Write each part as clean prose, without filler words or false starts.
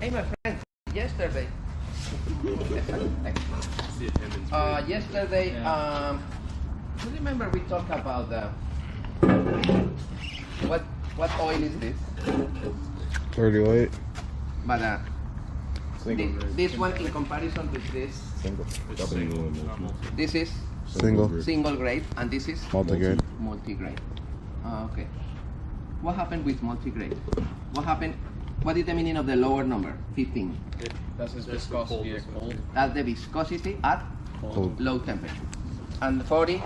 Hey, my friend, yesterday. Yesterday, you remember we talked about what oil is this? 38. But this one in comparison with this, Single. this is single grade, and this is Multi-grade. multi-grade. Okay. What happened with multi-grade? What happened? What is the meaning of the lower number, 15? That's its viscosity at cold. That's the viscosity at Cold. low temperature. And 40,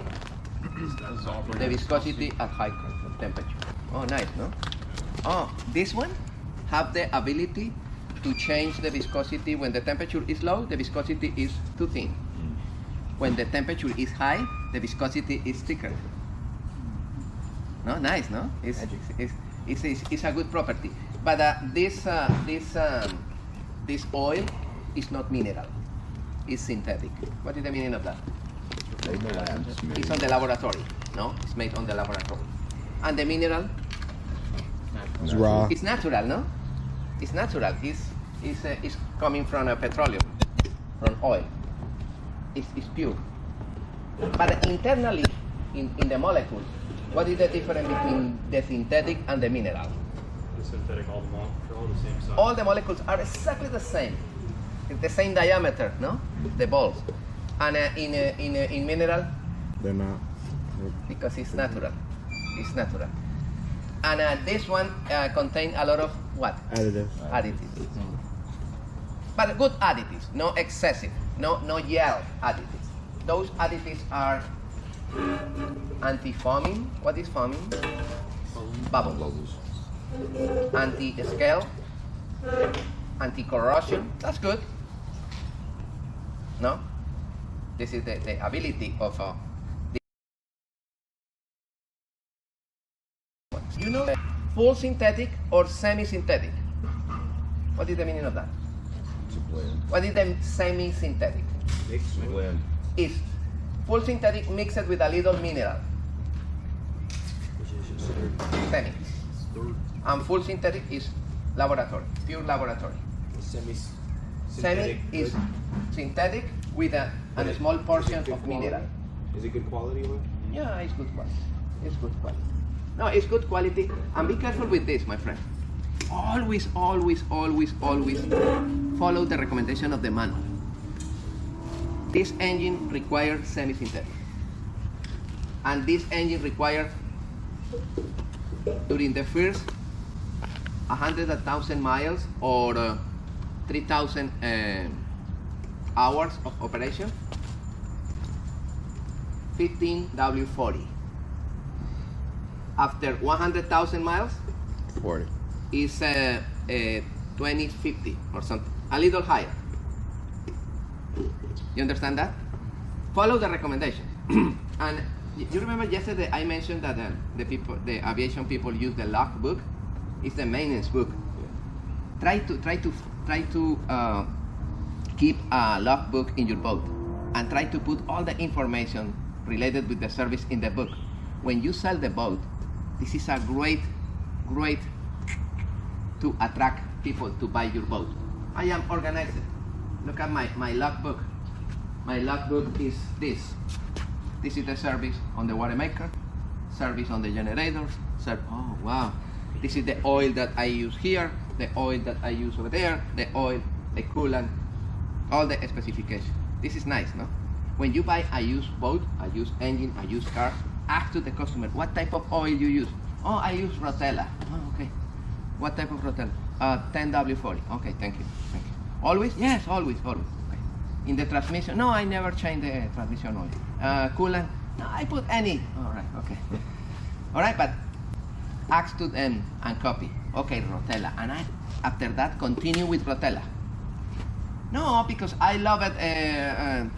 That's the viscosity at high temperature. Oh, nice, no? Oh, this one have the ability to change the viscosity. When the temperature is low, the viscosity is too thin. When the temperature is high, the viscosity is thicker. No, nice, no? It's a good property. But this oil is not mineral. It's synthetic. What is the meaning of that? It's on the laboratory. No, it's made on the laboratory. And the mineral? It's raw. It's natural, no? It's natural. It's coming from petroleum, from oil. It's pure. But internally, in the molecule, what is the difference between the synthetic and the mineral? The synthetic, all the molecules are all the same size. All the molecules are exactly the same. It's the same diameter, no? The balls. And in mineral, They're not. because it's natural. It's natural. And this one contains a lot of what? Additive. Additives. But good additives, no excessive, no yellow additives. Those additives are anti-foaming. What is foaming? Bubbles. Anti-scale, anti-corrosion. That's good. No? This is the ability of you know, full synthetic or semi-synthetic. What is the meaning of that? What is the semi-synthetic? Blend. Is full synthetic mixed with a little mineral. Semi. And full synthetic is laboratory, pure laboratory. Semi is synthetic with a small portion of mineral. Is it good quality? Yeah, it's good quality. It's good quality. No, it's good quality. And be careful with this, my friend. Always, always, always, always follow the recommendation of the manual. This engine requires semi-synthetic. And this engine requires, during the first 100,000 miles or 3,000 hours of operation, 15 W40. After 100,000 miles, 40. is 2050 or something, a little higher. You understand that? Follow the recommendation. And you remember yesterday I mentioned that the aviation people use the logbook. It's the maintenance book. Try to keep a logbook in your boat and try to put all the information related with the service in the book. When you sell the boat, this is a great to attract people to buy your boat. I am organized. Look at my logbook. My logbook is this. This is the service on the water maker, service on the generators. Oh wow. This is the oil that I use here, the oil that I use over there, the oil, the coolant, all the specifications. This is nice, no? When you buy a used boat, a used engine, a used car, ask to the customer, what type of oil you use? Oh, I use Rotella. Oh, okay. What type of Rotella? 10W40. Okay, thank you. Thank you. Always? Yes, always. Okay. In the transmission? No, I never change the transmission oil. Coolant? No, I put any. All right, okay. All right, but ask to them and copy. Okay, Rotella. And after that, continue with Rotella. No, because I love it,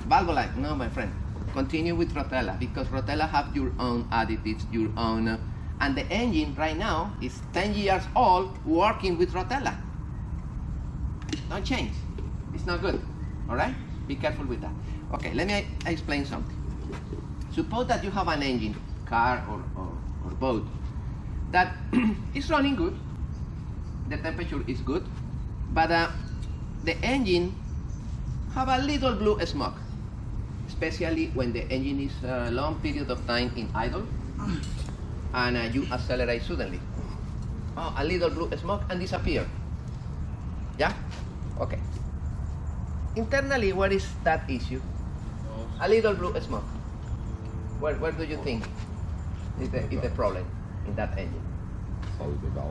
Valvoline. No, my friend. Continue with Rotella, because Rotella have your own additives, your own, and the engine right now is 10 years old working with Rotella. Don't change. It's not good. All right? Be careful with that. Okay, let me explain something. Suppose that you have an engine, car or boat, that is running good. The temperature is good, but the engine have a little blue smoke, especially when the engine is a long period of time in idle and you accelerate suddenly. Oh, a little blue smoke and disappear. Yeah? Okay. Internally, what is that issue? A little blue smoke. Where do you think is the problem in that engine?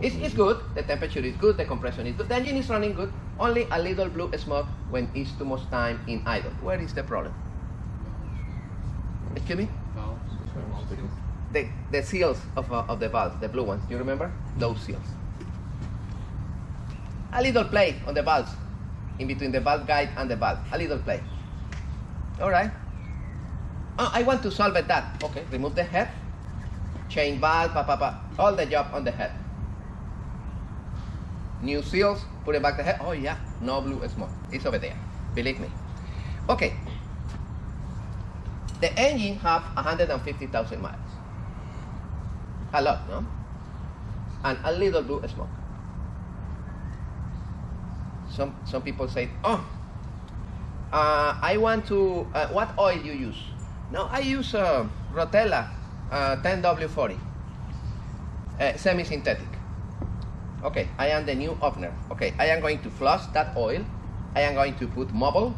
It's good, the temperature is good, the compression is good, the engine is running good, only a little blue smoke when it's too much time in idle. Where is the problem? Excuse me? The seals of the valves, the blue ones, you remember? Those seals. A little play on the valves, in between the valve guide and the valve, a little play. All right. Oh, I want to solve that. Okay, remove the head, change valve, all the job on the head. New seals, put it back the head. Oh yeah, no blue smoke. It's over there, believe me. Okay. The engine have 150,000 miles. A lot, no? And a little blue smoke. Some people say, oh, I want to, what oil you use? No, I use Rotella 10W40, semi-synthetic. Okay, I am the new opener. Okay, I am going to flush that oil. I am going to put Mobile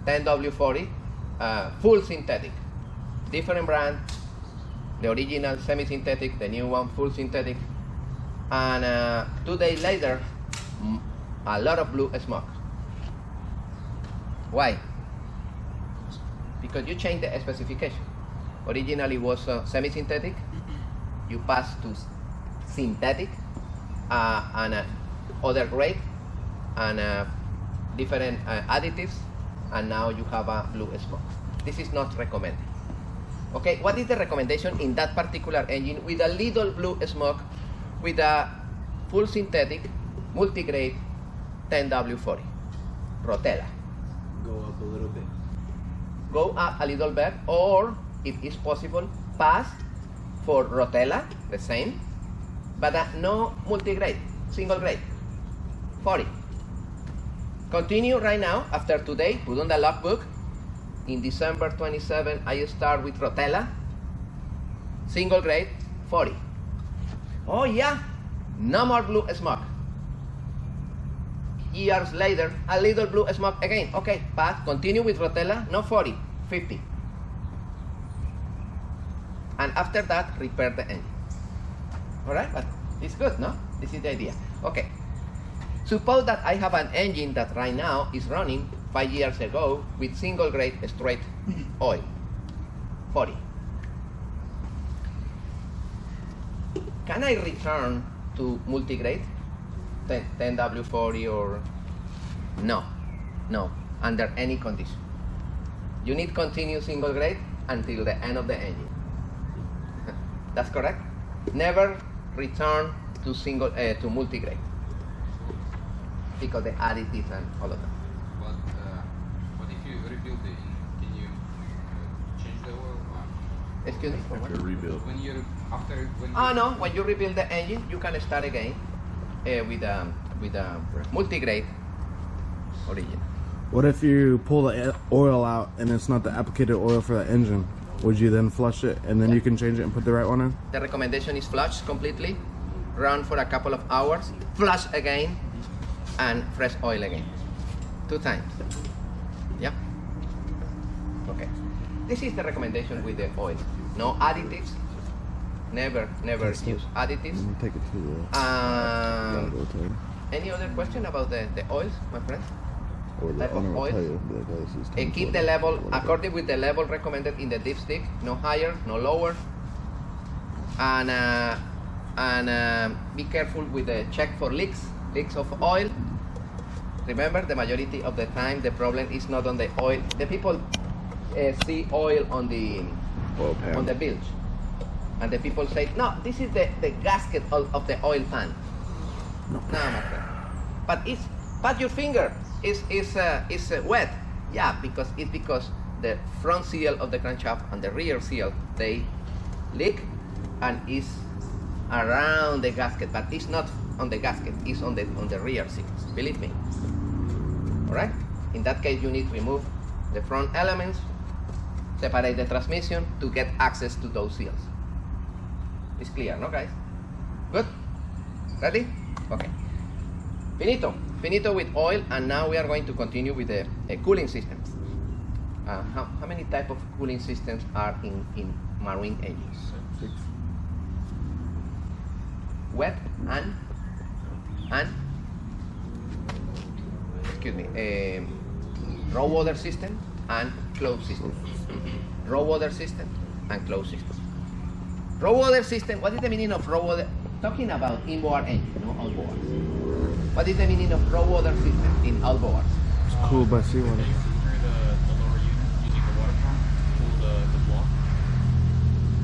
10W40, full synthetic. Different brand, the original semi-synthetic, the new one full synthetic. And 2 days later, a lot of blue smoke. Why? Because you changed the specification. Originally it was semi-synthetic. You passed to synthetic and other grade and different additives, and now you have a blue smoke. This is not recommended. Okay, what is the recommendation in that particular engine with a little blue smoke with a full synthetic multigrade 10W40 Rotella? Go up a little bit. Go up a little bit, or if it's possible, pass for Rotella, the same, but no multigrade, single grade, 40. Continue right now, after today, put on the logbook. In December 27, I start with Rotella, single grade, 40. Oh yeah, no more blue smoke. Years later, a little blue smoke again. Okay, pass, continue with Rotella, no 40, 50. And after that, repair the engine. All right, but it's good, no? This is the idea. Okay. Suppose that I have an engine that right now is running 5 years ago with single grade straight oil, 40. Can I return to multigrade, 10W40 or? No, under any condition. You need continue single grade until the end of the engine. That's correct. Never return to to multigrade because the additives and all of that. But what if you rebuild it? Can you change the oil? Excuse me? After rebuild. When you No. When you rebuild the engine, you can start again with a multigrade origin. What if you pull the oil out and it's not the applicated oil for the engine? Would you then flush it and then you can change it and put the right one in? The recommendation is flush completely, run for a couple of hours, flush again, and fresh oil again. 2 times. Yeah? Okay. This is the recommendation with the oil. No additives. Never use additives. Take it to the Any other question about the oils, my friend? or the type of owner will oil. tell you, be like, oh, this is And keep the level according with the level recommended in the dipstick, no higher, no lower. And be careful with the check for leaks of oil. Remember, the majority of the time the problem is not on the oil. The people see oil on the oil pan. bilge, and the people say, no, this is the gasket of the oil pan. No, my friend. But your finger is wet. Yeah, because the front seal of the crankshaft and the rear seal, they leak and is around the gasket, but it's not on the gasket, it's on the rear seals, believe me. Alright? In that case, you need to remove the front elements, separate the transmission to get access to those seals. It's clear, no guys? Good? Ready? Okay. Finito with oil, and now we are going to continue with the cooling systems. How many type of cooling systems are in marine engines? 6. Wet and excuse me, raw water system and closed system. Raw water system and closed system. Raw water system, what is the meaning of raw water? Talking about inboard engine, no outboard. What is the meaning of raw water system in outboard? It's cooled by seawater. Through the lower unit using the water pump, pull the block.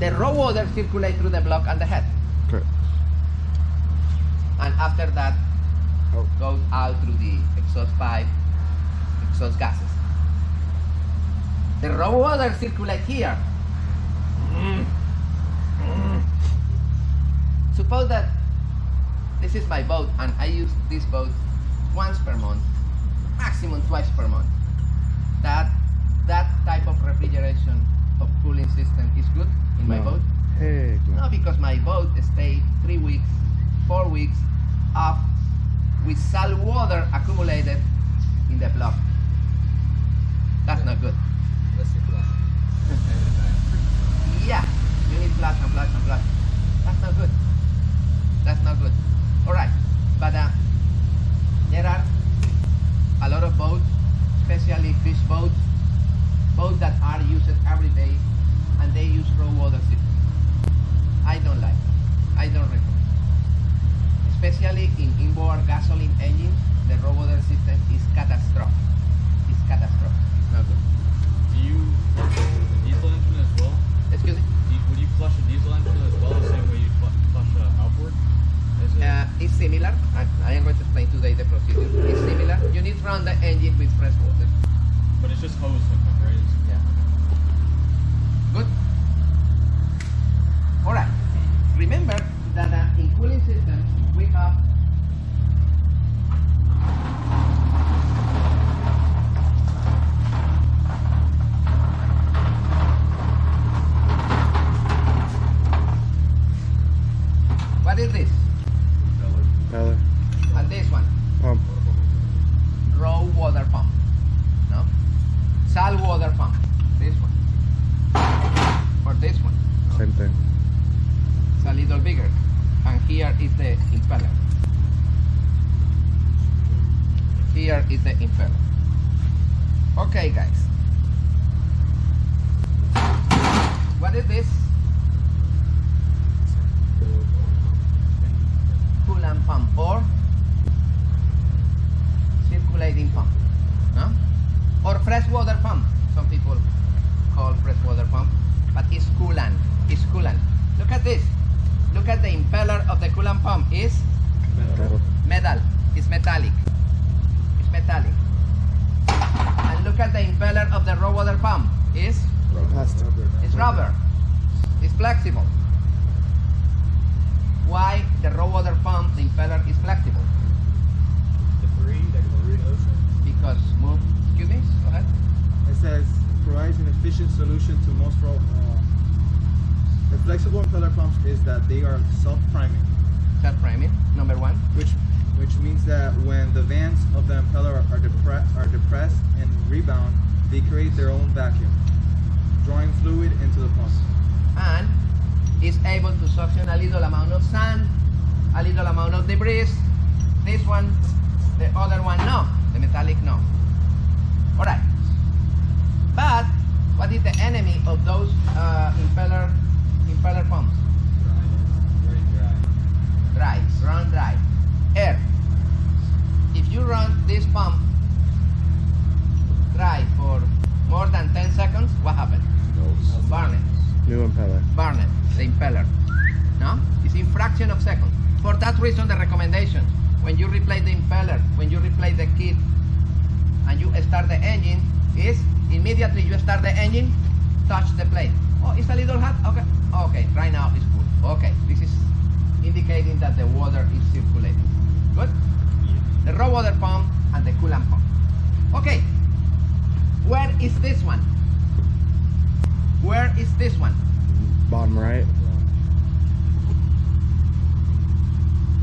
The raw water circulates through the block and the head. Okay. And after that, Oh. goes out through the exhaust pipe, exhaust gases. The raw water circulates here. Suppose that this is my boat and I use this boat once per month, maximum twice per month. That type of refrigeration of cooling system is good in my No. boat? Heck no. No, because my boat stayed 3 weeks, 4 weeks off with salt water accumulated in the block. That's not good. Unless you flush. Yeah, you need flush and flush and flush. That's not good. That's not good. Alright, but there are a lot of boats, especially fish boats, boats that are used every day, and they use raw water system. I don't like it. I don't recommend. Especially in inboard gasoline engines, the raw water system is catastrophic. It's catastrophic. It's not good. Do you flush the diesel engine as well? Excuse me? Would you flush a diesel engine as well, the same way you flush outboard? It's similar. I am going to explain today the procedure. It's similar. You need to run the engine with fresh water. But it's just hose sometimes, right? Yeah. Good. All right. Remember that in cooling systems we have what is this? Pellet. And this one, Pump. raw water pump. No? Salt water pump. This one. Or this one. Same thing. It's a little bigger. And here is the impeller. Here is the impeller. Okay, guys. What is this? Coolant pump or circulating pump. No? Or freshwater pump. Some people call freshwater pump, but it's coolant. It's coolant. Look at this. Look at the impeller of the coolant pump is Metal. metal. It's metallic. It's metallic. And look at the impeller of the raw water pump is Plastic. it's rubber. It's flexible. Why the raw water pump, the impeller is flexible? Debris that goes through the ocean. Because move. Excuse me. Go ahead. It says provides an efficient solution to most the flexible impeller pumps is that they are self-priming, Self-priming. Number one. which means that when the vents of the impeller are depressed and rebound, they create their own vacuum, drawing fluid into the pump. And is able to suction a little amount of sand, a little amount of debris. This one, the other one, no. The metallic, no. All right. But what is the enemy of those impeller pumps? Very dry. Run dry. Air. If you run this pump dry for more than 10 seconds, what happens? Burn it. New impeller. Burn it, the impeller. No? It's in fraction of seconds. For that reason, the recommendation, when you replace the impeller, when you replace the kit, and you start the engine, is immediately you start the engine, touch the plate. Oh, it's a little hot? Okay. Okay, right now it's cool. Okay, this is indicating that the water is circulating. Good? The raw water pump and the coolant pump. Okay, where is this one? Where is this one? Bottom right.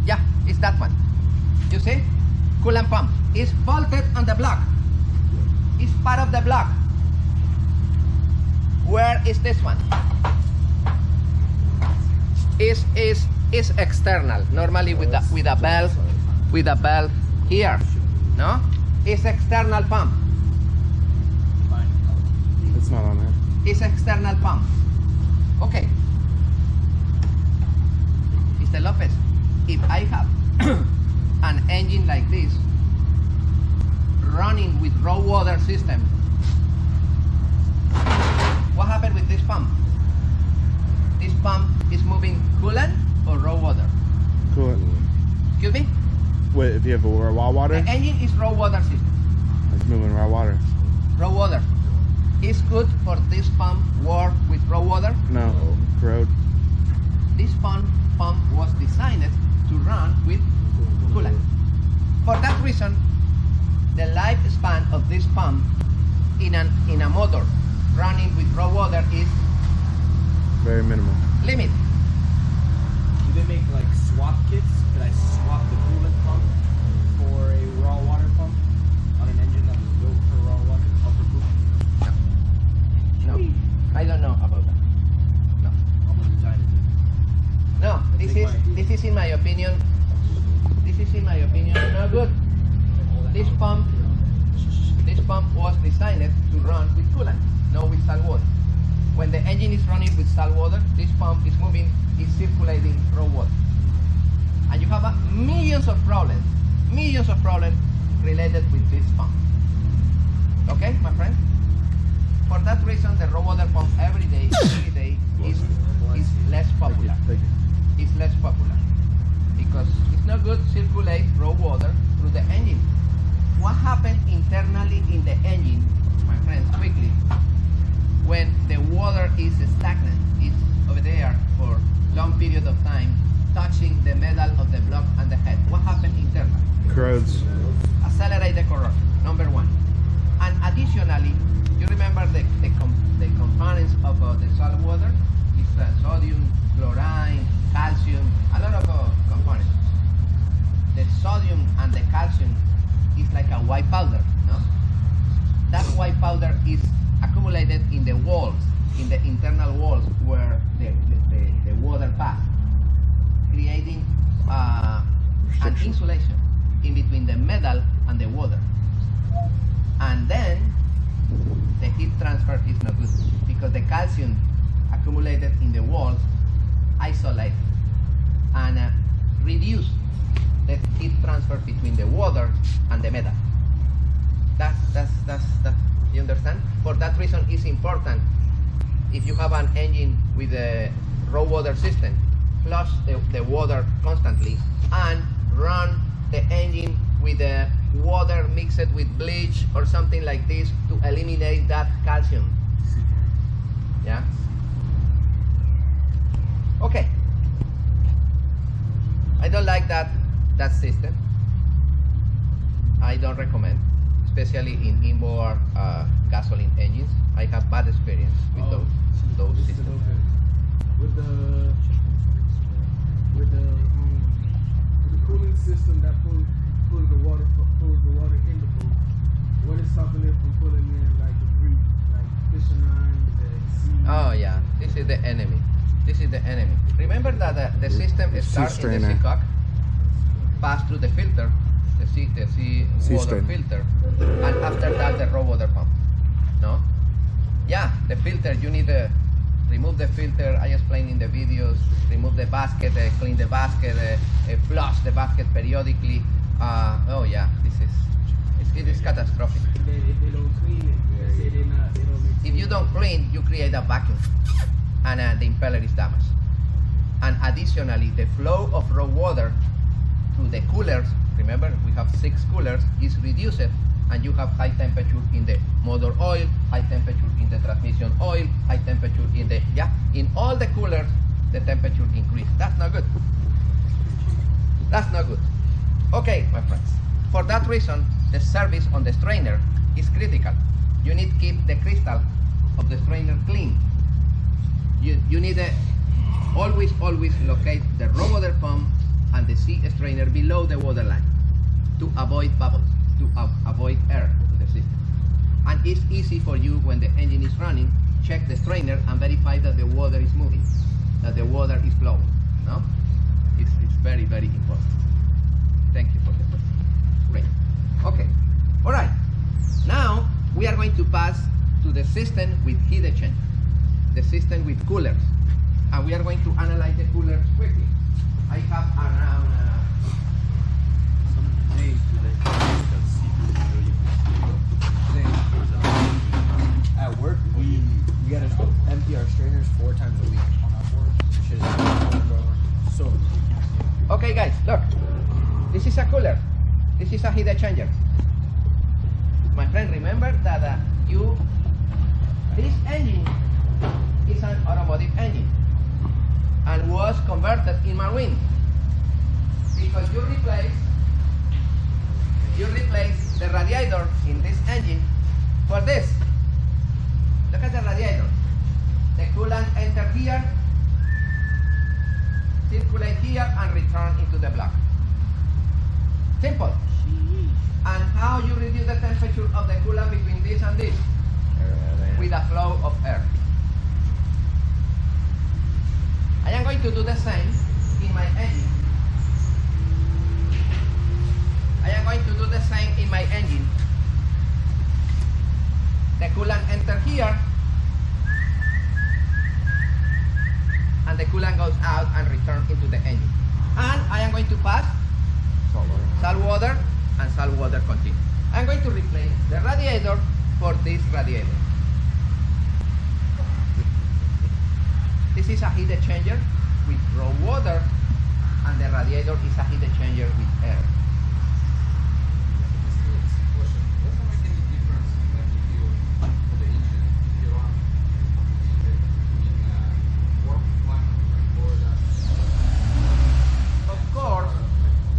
Yeah, it's that one. You see? Coolant pump is bolted on the block. It's part of the block. Where is this one? Is external. Normally with a valve here. No? It's external pump. It's not on there. It's external pump. Okay. Mr. Lopez, if I have an engine like this running with raw water system, what happened with this pump? This pump is moving coolant or raw water? Coolant. Excuse me? Wait, if you have a raw water, The engine is raw water system. it's moving raw water. Raw water. Is good for this pump work with raw water? No, corrode. This pump was designed to run with coolant. For that reason, the lifespan of this pump in a motor running with raw water is Very minimal. limit. Do they make like swap kits? Could I swap the coolant pump for a raw water pump on an engine that was built for raw water or for coolant? No, I don't know about that. No, I'm gonna design it. no. This is in my opinion. This is in my opinion not good. This pump was designed to run with coolant, not with salt water. When the engine is running with salt water, this pump is circulating raw water. And you have millions of problems related with this pump. Okay, my friend? For that reason, the raw water pump every day is less popular. It's less popular because it's not good to circulate raw water through the engine. What happens internally in the engine, my friends, quickly, when the water is stagnant, is over there for long period of time, touching the metal of the block and the head. What happens internally? Corrodes. Accelerate the corrosion, number one. And additionally, you remember the components of the salt water? It's sodium, chlorine, calcium, a lot of components. The sodium and the calcium is like a white powder, no? That white powder is accumulated in the walls, in the internal walls where the water passes, creating an insulation in between the metal and the water. And then the heat transfer is not good because the calcium accumulated in the walls isolate and reduce the heat transfer between the water and the metal. That's you understand? For that reason, it's important if you have an engine with a raw water system, flush the water constantly and run the engine with the water mixed with bleach or something like this to eliminate that calcium. Yeah? Okay. I don't like that system. I don't recommend, especially in inboard gasoline engines. I have bad experience with those systems. With the cooling system that pulls the water in the pool, what is stopping it from pulling in like debris, like fishing lines and sea? Oh yeah, this is the enemy. This is the enemy. Remember that the system starts in the strainer. seacock, pass through the filter, the sea water strainer. filter, and after that the raw water pump. No? Yeah, the filter, you need to remove the filter. I explained in the videos, remove the basket, clean the basket, flush the basket periodically. Oh yeah, it is catastrophic. If they don't clean it, they say they don't make If you don't clean, you create a vacuum and the impeller is damaged. And additionally, the flow of raw water through the coolers, remember we have 6 coolers, is reduced, and you have high temperature in the motor oil, high temperature in the transmission oil, high temperature in all the coolers, the temperature increase. That's not good. That's not good. Okay, my friends. For that reason, the service on the strainer is critical. You need to keep the crystal of the strainer clean. You need to always locate the raw water pump and the sea strainer below the water line to avoid bubbles, to avoid air in the system. And it's easy for you when the engine is running, check the strainer and verify that the water is moving, that the water is flowing. No? It's very, very important. Thank you for the question. Great. Okay. All right. Now we are going to pass to the system with heat exchange, the system with coolers, and we are going to analyze the coolers quickly. I have around At work, we gotta empty our strainers 4 times a week. Which is so. okay, guys, look. This is a cooler. This is a heat exchanger. My friend, remember that this engine is an automotive engine and was converted in marine because you replace the radiator in this engine for this. Look at the radiator. The coolant enter here, circulate here, and return into the block. Simple. And how you reduce the temperature of the coolant between this and this? With a flow of air. I am going to do the same in my engine. I am going to do the same in my engine. The coolant enter here, and the coolant goes out and returns into the engine. And I am going to pass salt water and salt water continuum. I'm going to replace the radiator for this radiator. This is a heat exchanger with raw water, and the radiator is a heat exchanger with air.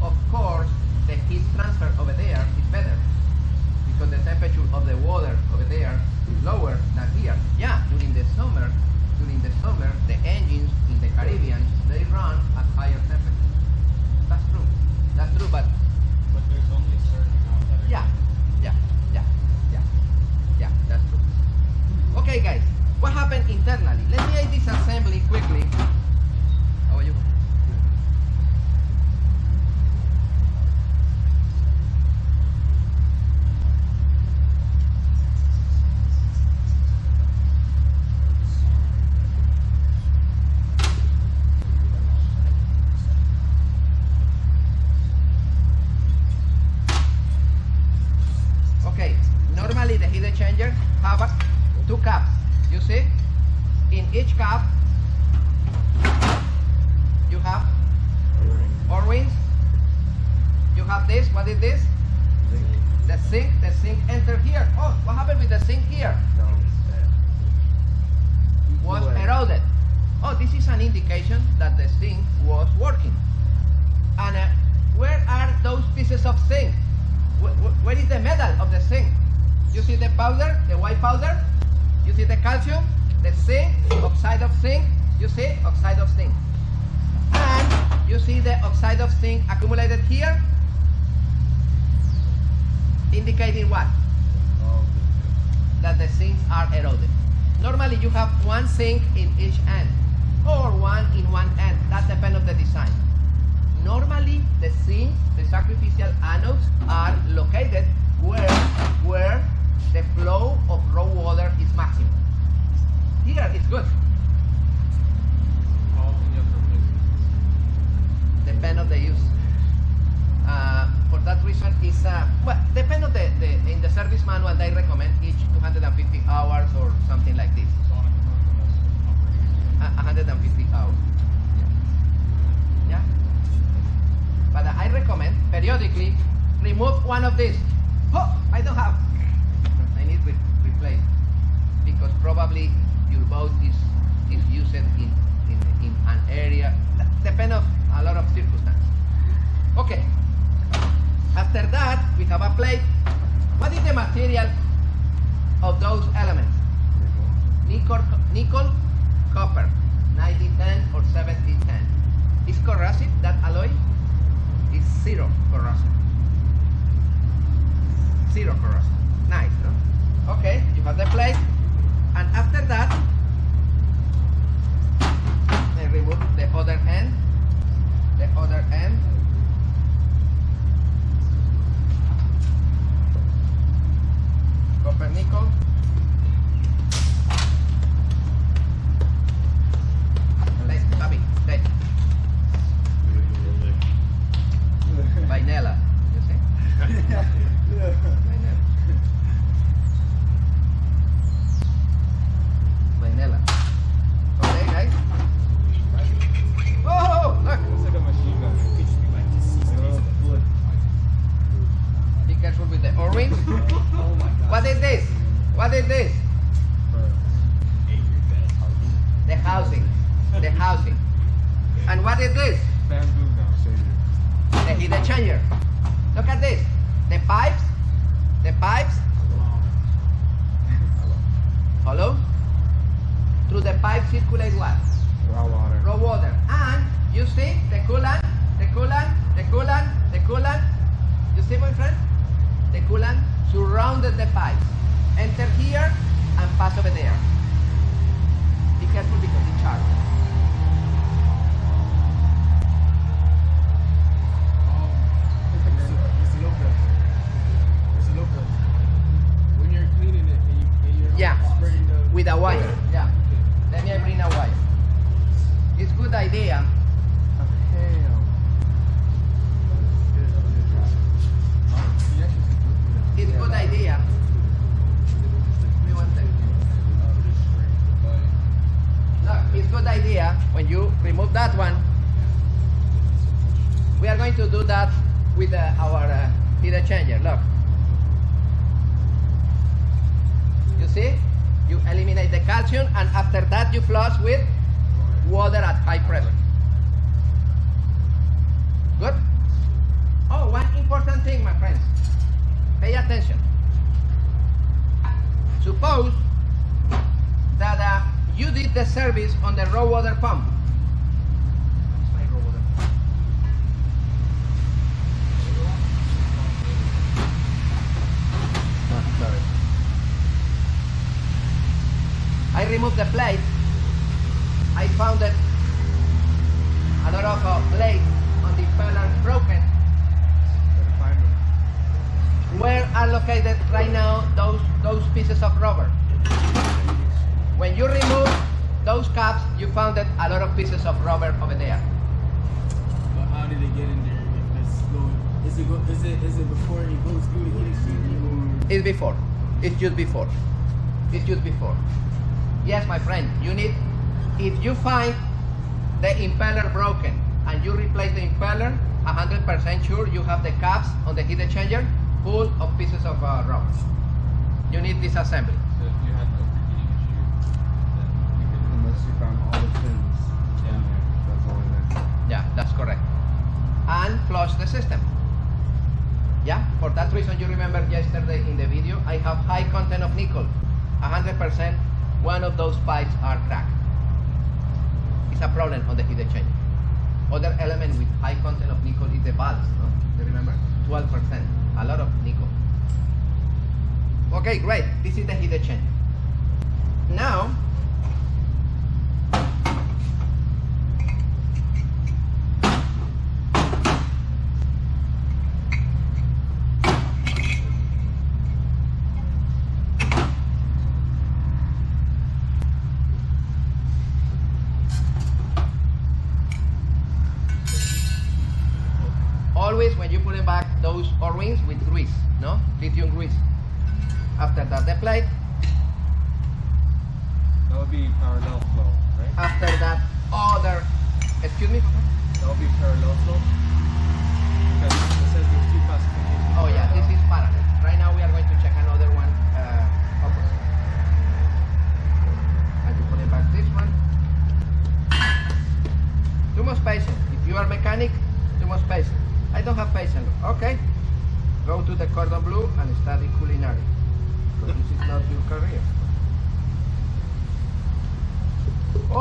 Of course, the heat transfer over there is better because the temperature of the water over there is lower than here. Yeah, during the summer, the engines in the Caribbean, they run at higher temperatures. That's true, but there's only a certain amount that yeah, that's true. Okay, guys, what happened internally? Let me disassembly quickly. How are you? Okay, normally the heat exchanger have 2 caps. You see? In each cap, you have O-rings. You have this. What is this? The sink. The sink enter here. Oh, what happened with the sink here? Was eroded. Oh, this is an indication that the sink was working. And where are those pieces of zinc? Where is the metal of the zinc? You see the powder, the white powder? You see the calcium, the zinc, oxide of zinc? You see oxide of zinc. And you see the oxide of zinc accumulated here? Indicating what? That the zincs are eroded. Normally you have 1 zinc in each end, or 1 in one end. That depends on the design. Normally, the zinc, the sacrificial anodes, are located where the flow of raw water is maximum. Here it's good. How often you have to replace it? Depend on the use. For that reason, it's well, depend on in the service manual. They recommend each 250 hours or something like this. So on a commercial operation. 150 hours. Yeah. But I recommend periodically remove one of these. Oh, I don't have. I need to replace because probably your boat is used in an area. Depend on a lot of circumstances. What is the material of those elements? Nickel, copper, 9010 or 7010. Is corrosive, that alloy? Is zero corrosive. Zero corrosive. Nice, no? Okay, you have the plate, and after that, then remove the other end. The other end. Copper nickel. Let's copy. Let's. Vanilla. You see? Vanilla. Vanilla. Okay, guys. Whoa! Look. It's like a machine gun. It could just be like deceased. Be careful with the orange. Oh my god. What is this? What is this? The housing. The housing. And what is this? Bamboo now, The heat exchanger. Look at this. The pipes. The pipes. Hollow. Through the pipe circulate what? Raw water. Raw water. And you see the coolant, the coolant, the coolant, the coolant. You see, my friend? The coolant surrounded the pipes. Enter here and pass over there. Be careful because it charges. When you're cleaning it and you're Yeah. spraying the With a wire. Yeah. Let me bring a wire. It's good idea. It's good idea. Give me one second. Look, it's good idea when you remove that one. We are going to do that with our heat exchanger. Look. You see? You eliminate the calcium, and after that you flush with water at high pressure. Good? Oh, one important thing, my friends. Pay attention. Suppose that you did the service on the raw water pump. Where's my raw water pump? Sorry. I removed the plate. I found that a lot of blades on the impeller broken. Where are located right now those pieces of rubber? When you remove those caps, you found that a lot of pieces of rubber over there. But how did it get in there? If it's going, is it before it goes through the heat exchanger? It's before. It's just before. It's just before. Yes, my friend, you need, if you find the impeller broken and you replace the impeller, 100% sure you have the caps on the heat exchanger full of pieces of rubber. You need disassembly. So if you had no repeating issue, then you could. Unless you found all the pins in there. That's all in there. Yeah, that's correct. And flush the system. Yeah, for that reason you remember yesterday in the video, I have high content of nickel. 100%, one of those pipes are cracked. It's a problem on the heat exchanger. Other element with high content of nickel is the valves, no? You remember? 12%, a lot of nickel. Okay, great, this is the heat exchanger. Now, always when you put it back those O-rings with grease, no? Lithium grease. After that the plate. That would be parallel flow, right? After that other, excuse me? That would be parallel flow. Because it says there's two classifications. Oh yeah, this is parallel. Right now we are going to check another one opposite. And you put it back this one. Too much patience. If you are mechanic, too much patience. I don't have patience. Okay. Go to the cordon bleu and start the cooling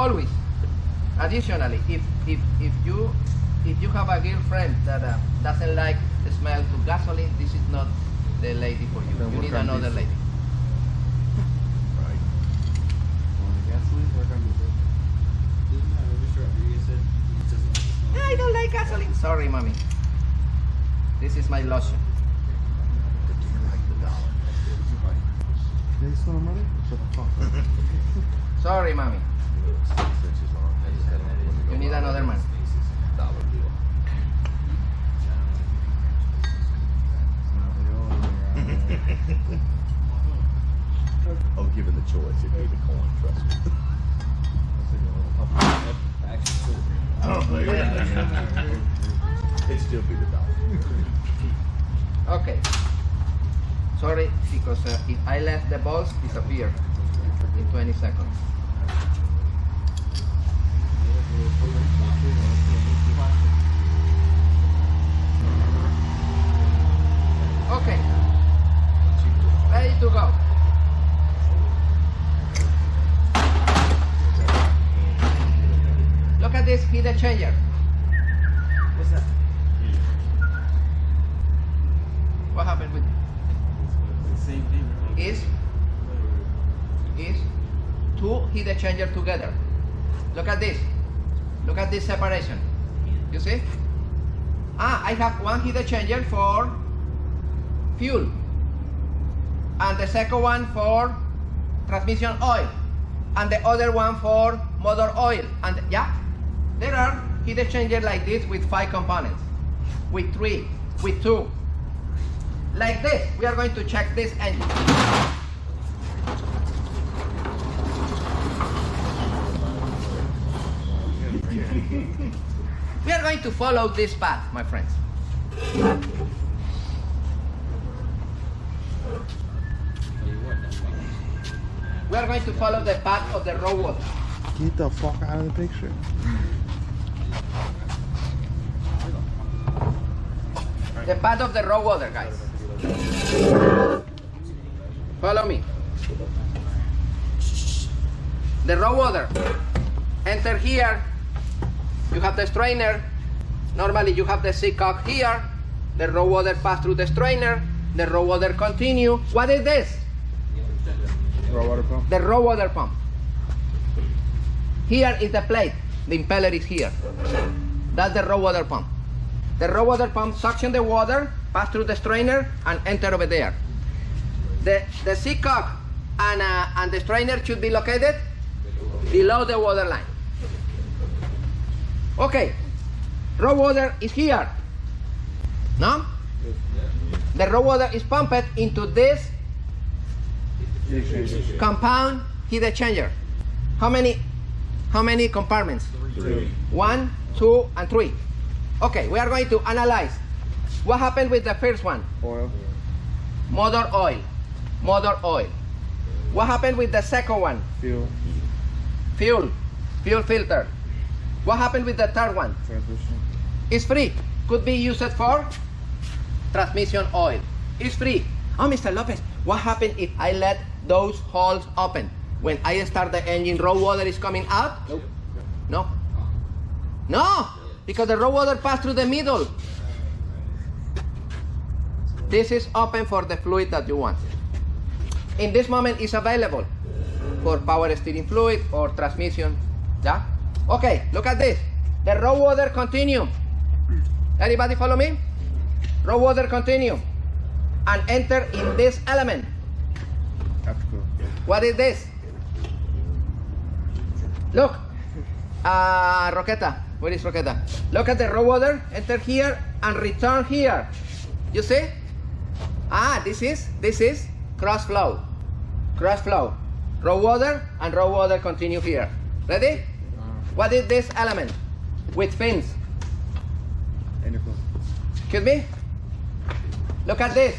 always. Additionally, if you have a girlfriend that doesn't like the smell to gasoline, this is not the lady for you. Then You work need on another diesel. lady. I don't like gasoline. Sorry, mommy. This is my lotion. They still money? Shut the fuck up. Sorry, mommy. You need another man. Oh, given the choice, it'd be the coin, trust me. It'd still be the dollar. Okay. Sorry, because if I let the balls disappear in 20 seconds. Okay. Ready to go. Look at this heat exchanger. What's that? What happened with Same thing, right? is two heat exchanger together. Look at this. Look at this separation. You see? I have one heat exchanger for fuel and the second one for transmission oil and the other one for motor oil. And yeah, there are heat exchangers like this with 5 components, with 3, with 2. Like this, we are going to check this engine. We are going to follow this path, my friends. We are going to follow the path of the raw water. Get the fuck out of the picture. The path of the raw water, guys. Follow me. The raw water. Enter here. You have the strainer. Normally you have the C-cock here. The raw water pass through the strainer. The raw water continue. What is this? Raw water pump? The raw water pump. Here is the plate. The impeller is here. That's the raw water pump. The raw water pump suction the water, pass through the strainer, and enter over there. The C-cock and the strainer should be located below the water line. Okay, raw water is here. No? The raw water is pumped into this compound heat exchanger. How many compartments? 3. 1, 2, and 3. Okay, we are going to analyze what happened with the first one. Oil. Motor oil. Motor oil. What happened with the second one? Fuel. Fuel. Fuel filter. What happened with the third one? Transmission. It's free. Could be used for transmission oil. It's free. Oh, Mr. Lopez, what happened if I let those holes open? When I start the engine, raw water is coming out? Nope. No. No, because the raw water passed through the middle. This is open for the fluid that you want. In this moment, it's available for power steering fluid or transmission. Yeah? Okay, look at this. The raw water continuum. Everybody follow me? Raw water continuum. And enter in this element. Aftercool. What is this? Look. Roqueta. Where is Roqueta? Look at the raw water. Enter here and return here. You see? This is cross flow. Cross flow. Raw water and raw water continue here. Ready? What is this element? With fins. Intercooler. Excuse me? Look at this.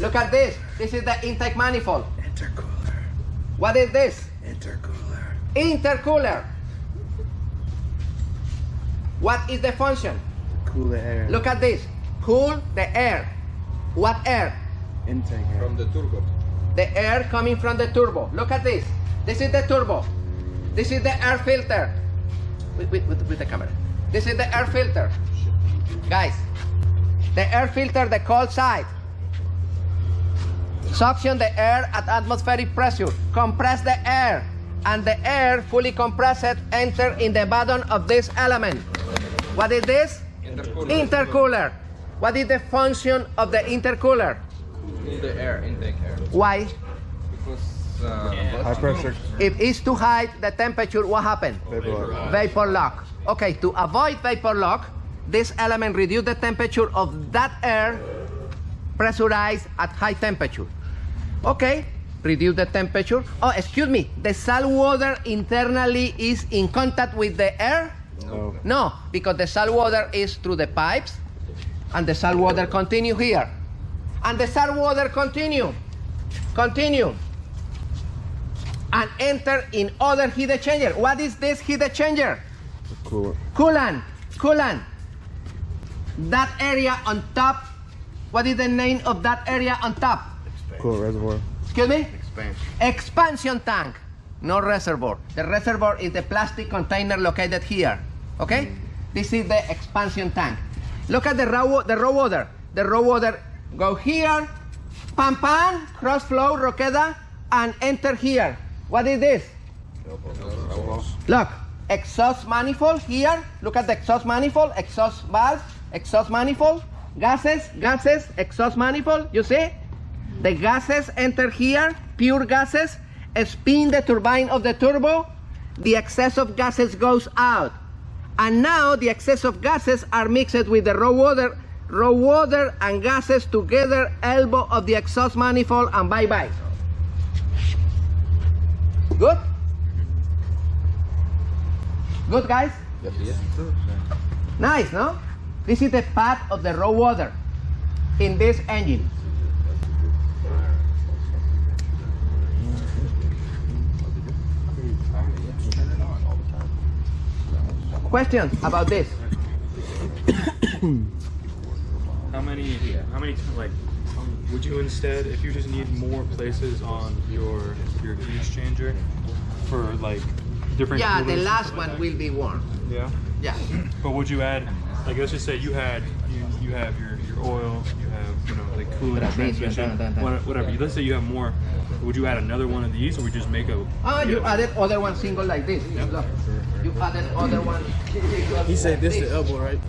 Look at this. This is the intake manifold. Intercooler. What is this? Intercooler. Intercooler. What is the function? Cool the air. Look at this. Cool the air. What air? Intake air. From the turbo. The air coming from the turbo. Look at this. This is the turbo. This is the air filter. With the camera. This is the air filter. Guys, the air filter, the cold side. Suction the air at atmospheric pressure. Compress the air. And the air, fully compressed, enter in the bottom of this element. What is this? Intercooler. Intercooler. What is the function of the intercooler? Cool the air, intake air. Why? Because High pressure. If it's too high, the temperature, what happened? Vapor lock. Okay, to avoid vapor lock, this element reduces the temperature of that air pressurized at high temperature. Okay, reduce the temperature. Oh, excuse me, the salt water internally is in contact with the air? No. No, because the salt water is through the pipes, and the salt water continue here. And the salt water continue, and enter in other heat exchanger. What is this heat exchanger? Cool. Coolant. That area on top, what is the name of that area on top? Cool reservoir. Excuse me? Expansion tank, no reservoir. The reservoir is the plastic container located here. Okay? This is the expansion tank. Look at the raw water. The raw water go here, pam, cross flow, Roqueda, and enter here. What is this? Look, exhaust manifold here. Look at the exhaust manifold, exhaust valve, exhaust manifold, gases, exhaust manifold. You see? The gases enter here, pure gases, spin the turbine of the turbo. The excess of gases goes out. And now the excess of gases are mixed with the raw water and gases together, elbow of the exhaust manifold, and bye-bye. Good? Good, guys? Yes. Nice, no? This is the path of the raw water in this engine. Questions about this? How many, like, would you instead, if you just need more places on your heat exchanger for like different Yeah, the coolers, last one will be warm. Yeah. Yeah. But would you add, like, let's just say you have your oil, you have, like coolant, transmission, whatever. Let's say you have more. Would you add another one of these, or would you just make a? You added other one single like this. Look, you added other one. He said this the elbow, right?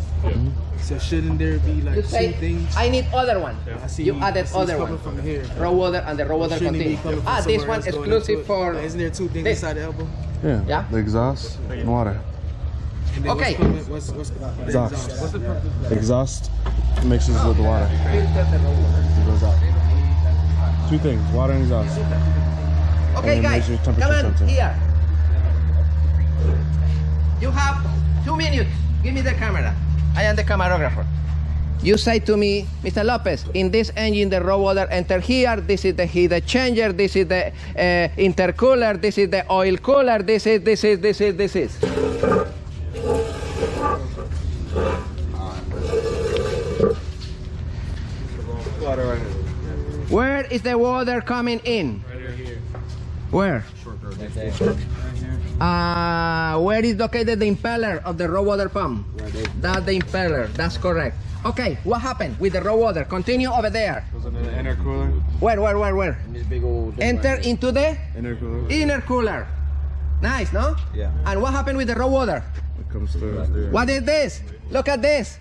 So shouldn't there be You like two say, things? I need other one. I see You added it's other coming one. from here. Raw water and the raw water Shouldn't it be continue. coming from This somewhere one else going exclusive into it? for. Like, isn't there two things this. inside the elbow? Yeah. Yeah? The exhaust and water. And then Okay. What's Exhaust. What's the purpose? Exhaust mixes with the water. It goes out. Two things, water and exhaust. Okay, And it guys, measures come temperature on sensor. here. You have 2 minutes. Give me the camera. I am the camerographer. You say to me, Mr. Lopez, in this engine the raw water enter here. This is the heat exchanger. This is the intercooler. This is the oil cooler. This is. Water right here. Where is the water coming in? Where? Where is located the impeller of the raw water pump? That's the impeller. That's correct. Okay, what happened with the raw water? Continue over there. Goes into the intercooler. Where? Enter into the Intercooler. intercooler. Nice, no? Yeah. And what happened with the raw water? It comes through there. What is this? Look at this.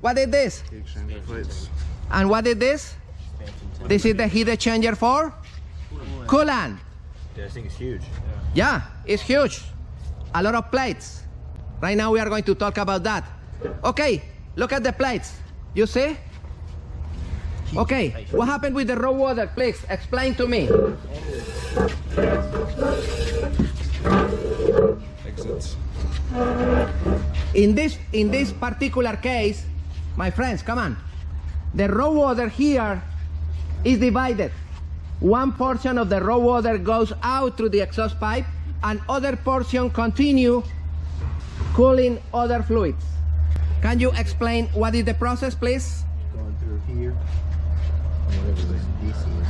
What is this? Heat exchanger plates. And what is this? This is the heat exchanger for coolant. Yeah, I think it's huge. Yeah, it's huge. A lot of plates. Right now we are going to talk about that. Okay, look at the plates. You see? Okay, what happened with the raw water? Please explain to me. Exits. In this particular case, my friends, come on. The raw water here is divided. One portion of the raw water goes out through the exhaust pipe, and other portion continue cooling other fluids. Can you explain what is the process, please? Going through here. Whatever this DC is.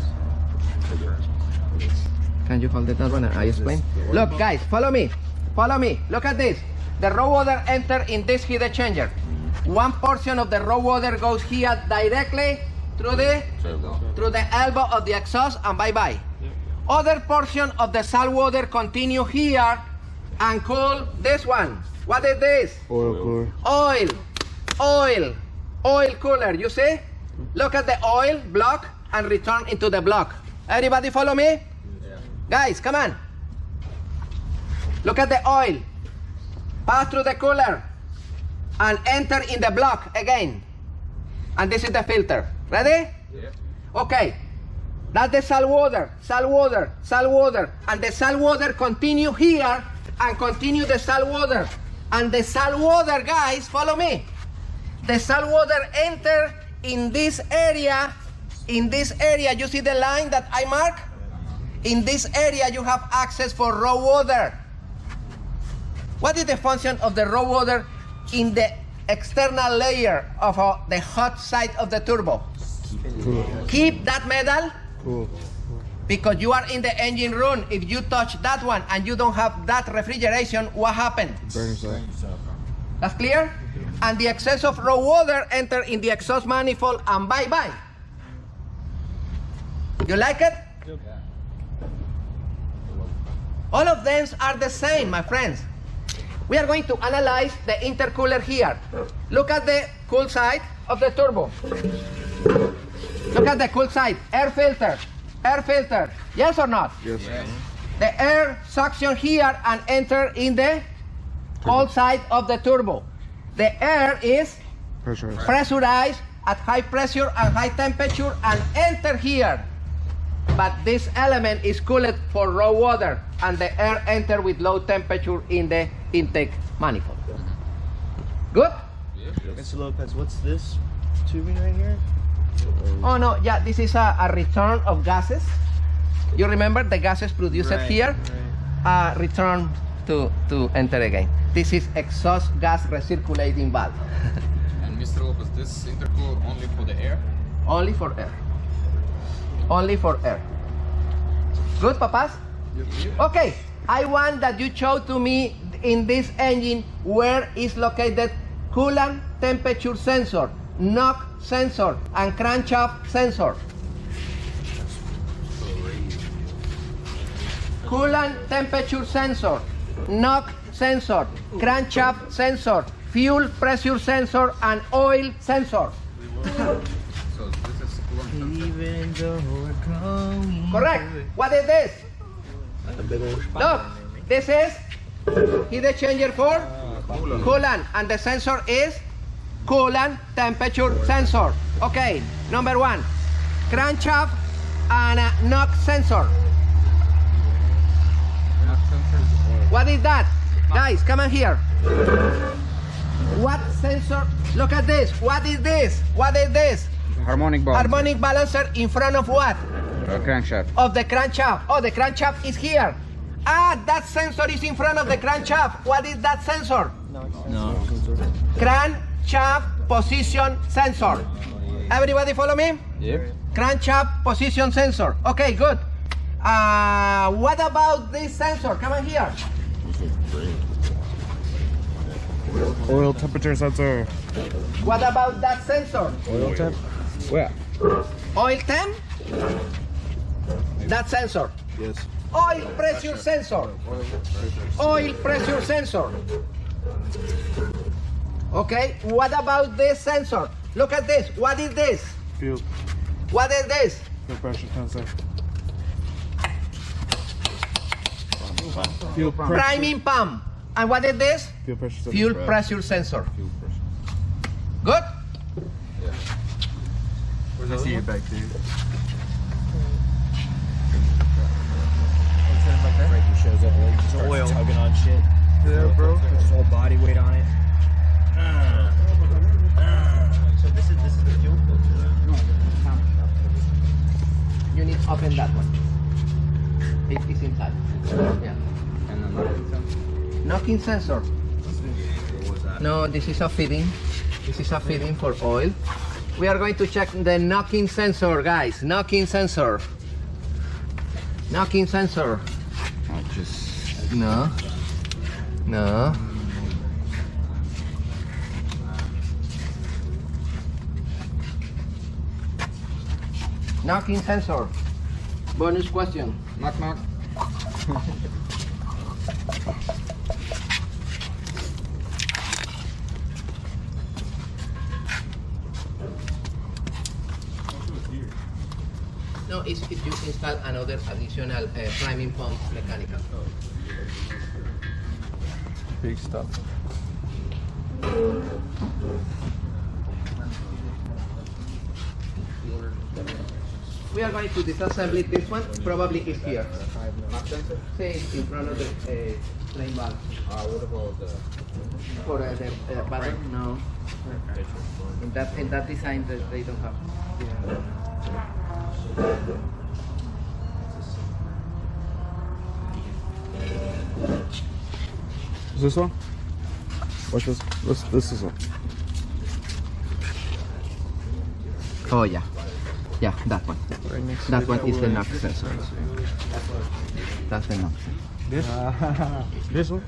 Can you hold it that one and I explain? Look, guys, follow me. Follow me. Look at this. The raw water enter in this heat exchanger. One portion of the raw water goes here directly through the elbow of the exhaust and bye-bye. Other portion of the salt water continue here and cool this one. What is this? Oil cooler. Oil cooler, you see? Look at the oil block and return into the block. Everybody follow me? Yeah. Guys, come on. Look at the oil. Pass through the cooler and enter in the block again. And this is the filter. Ready? Yeah. Okay. That's the salt water. And the salt water continue here and continue the salt water. And the salt water, guys, follow me. The salt water enter in this area. In this area, you see the line that I mark? In this area, you have access for raw water. What is the function of the raw water in the external layer of the hot side of the turbo? Keep that metal. Because you are in the engine room. If you touch that one and you don't have that refrigeration, what happened? Burns up. That's clear? And the excess of raw water enter in the exhaust manifold and bye-bye. You like it? Yep. All of them are the same, my friends. We are going to analyze the intercooler here. Look at the cool side of the turbo. Look at the cool side. Air filter. Air filter. Yes or not? Yes. The air suction here and enter in the cold side of the turbo. The air is pressurized at high pressure and high temperature and enter here. But this element is cooled for raw water and the air enter with low temperature in the intake manifold. Good? Mr. Lopez, what's this tubing right here? Oh no, yeah, this is a return of gases. You remember the gases produced here? Return to enter again. This is exhaust gas recirculating valve. And Mr. Lopez, this intercooler only for the air? Only for air. Only for air. Good, papas? Okay, I want that you show to me in this engine where is located coolant temperature sensor, knock sensor, and crankshaft sensor. Coolant temperature sensor, knock sensor, crankshaft sensor, fuel pressure sensor, and oil sensor. So this is Correct. What is this? Look, this is heat exchanger for coolant, and the sensor is coolant temperature sensor. Okay, number one, crankshaft and knock sensor. What is that? Guys, come on here. What sensor? Look at this. What is this? What is this? Harmonic balancer. Harmonic balancer in front of what? Crankshaft. Of the crankshaft. Oh, the crankshaft is here. Ah, that sensor is in front of the crankshaft. What is that sensor? No. Crankshaft position sensor. Everybody follow me? Yep. Crankshaft position sensor. Okay, good. What about this sensor? Come on here. Oil temperature sensor. What about that sensor? Oil temp. Where? Oil temp? That sensor. Yes. Oil pressure sensor. Oil pressure sensor. Okay, what about this sensor? Look at this. What is this? Fuel. What is this? Fuel pressure sensor. Fuel pressure. Priming pump. And what is this? Fuel pressure sensor. Fuel pressure sensor. Good? I see it back there. Frankie shows up late, just oil tugging on shit. Yeah, bro. Puts his whole body weight on it. So this is the fuel filter. You need to open that one. It is inside. Yeah. and another Knocking sensor. No, this is a fitting. This is a fitting for oil. We are going to check the knocking sensor, guys. Knocking sensor. Knocking sensor. Just No. No. Knocking sensor. Bonus question. knock knock. No, it's if you install another additional priming pump mechanical. Big stuff. We are going to disassemble this one. Probably is here. Say in front of the flame valve. What about the For the button? No. In that design that they don't have. Is this one? What's this? This is one. Oh yeah. Yeah, that one. That one is the knock sensor. That's the knock. This one?